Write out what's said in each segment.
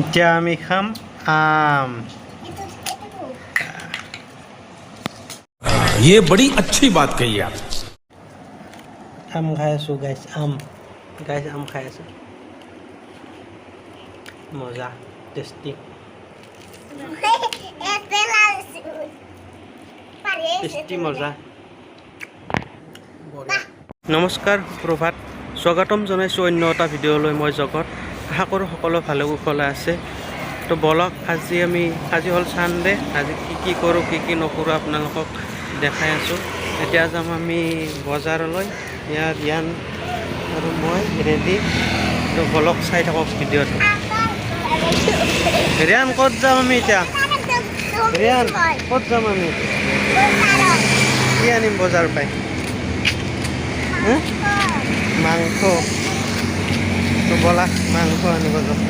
এতিয়া আমি খাম আম। ये बड़ी अच्छी बात कही आप। আম খাই আছো গাইছ, আম খাই আছো। মজা, টেষ্টি মজা। নমস্কাৰ, সুপ্ৰভাত, স্বাগতম জনাইছোঁ অন্য এটা ভিডিঅ'লৈ। মই জগত, আশা কৰোঁ সকলো ভালে কুশলে আছে। তো বলক, আজি হ'ল ছানডে। আজি কি কৰোঁ কি নকৰোঁ আপোনালোকক দেখাই আছোঁ। এতিয়া যাম আমি বজাৰলৈ। ইয়াৰ ৰিয়ান আৰু মই ৰেডি। তো বলক, চাই থাকক ভিডিঅ'টো। ৰিয়ান, ক'ত যাম আমি এতিয়া? ৰিয়ান, ক'ত যাম আমি? কি আনিম বজাৰ পাই? মাংস। তো ব'লা, মাংস আনিব যাম।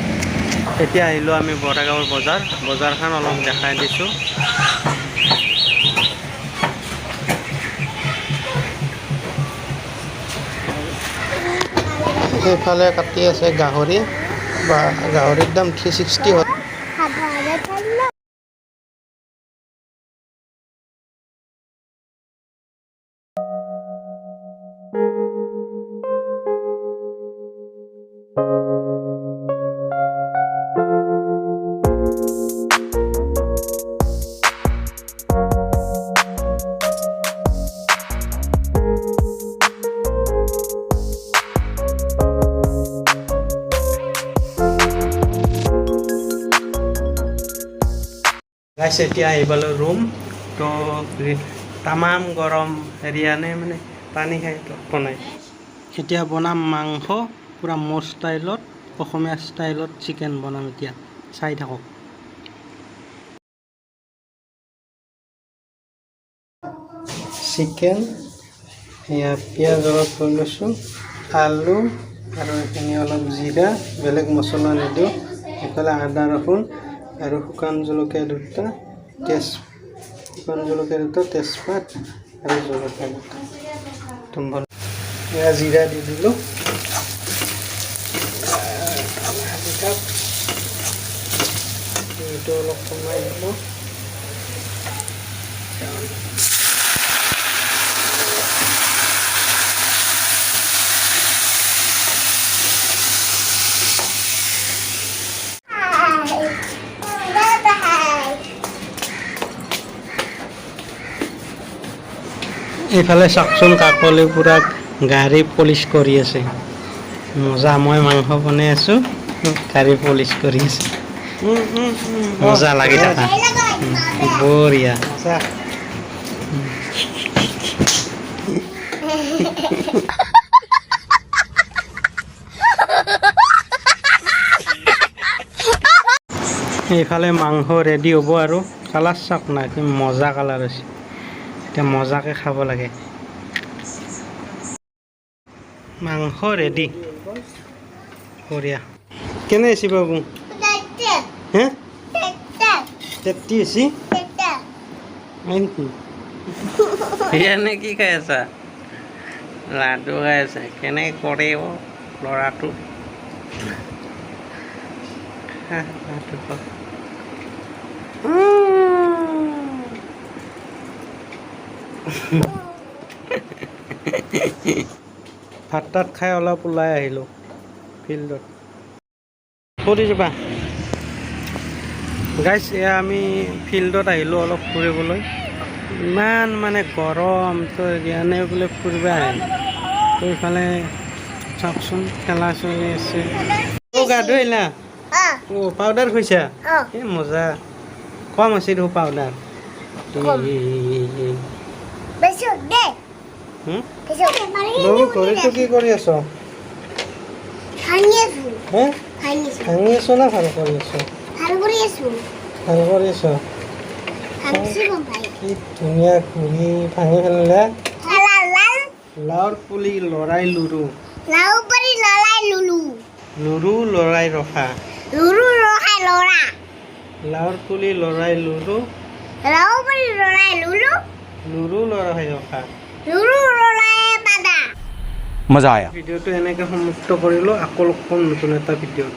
এতিয়া আহিলোঁ আমি বৰাগাঁৱৰ বজাৰখন অলপ দেখাই দিছোঁ। এইফালে কাটি আছে গাহৰি, বা গাহৰিৰ দাম 360 হয়। গাইছে এতিয়া আহি পালোঁ ৰুম। তো তামাম গৰম। ৰিয়ানে মানে পানী খাই বনাই। এতিয়া বনাম মাংস, পূৰা মোৰ ষ্টাইলত, অসমীয়া ষ্টাইলত চিকেন বনাম। এতিয়া চাই থাকক। চিকেন, এয়া পিঁয়াজ অলপ লৈ লৈছোঁ, আলু আৰু এইখিনি অলপ জিৰা, বেলেগ মছলা নিদিওঁ। এইফালে আদা ৰচুন আৰু শুকান জলকীয়া দুটা, তেজপাত আৰু জলকীয়া দুটা। এয়া জিৰা দি দিলোঁ। এইটো অলপ কমাই দিলোঁ। এইফালে চাওকচোন, কাকলি পূৰা গাড়ী পলিচ কৰি আছে। মজা। মই মাংস বনাই আছোঁ, গাড়ী পলিচ কৰি আছে। মজা লাগি থকা, বঢ়িয়া। এইফালে মাংস ৰেডি হ'ব আৰু কালাৰ চাওক না, কি মজা কালাৰ হৈছে। এতিয়া মজাকে খাব লাগে। মাংস ৰেডি, বঢ়িয়া। কেনে আছে বাবু? হে, তেত্তি আছে নেকি? ৰিয়ানে কি খাই আছা? লাডু খাই আছে। কেনে কৰে ল'ৰাটো? ভাত তাত খাই অলপ ওলাই আহিলোঁ ফিল্ডত। ক'ত যাবা গাইছ? এয়া আমি ফিল্ডত আহিলোঁ অলপ ফুৰিবলৈ। ইমান মানে গৰম, তো ৰিয়ানে বোলে ফুৰিব আহে। তো এইফালে চাওকচোন, খেলা চলি আছে। গা ধুইলা? পাউডাৰ খুইছা? এই মজা। কম আছে দেখোন পাউডাৰ। ঘৰটো কি কৰি আছ? ভাঙি আছো না ভাল কৰি আছো? ভাল কৰি আছ। কি ধুনীয়া ঘূৰি ভাঙি ফেলিলে। লাওৰ পুলি লৰাই লুৰু, লুৰু লৰাই ৰখা। লাওৰ পুলি লৰাই লুৰু, লুৰু লৰাই ৰখা। मजा आया। ভিডিঅ'টো এনেকৈ সমাপ্ত কৰিলোঁ। আকৌ লগ পাম নতুন এটা ভিডিঅ'ত।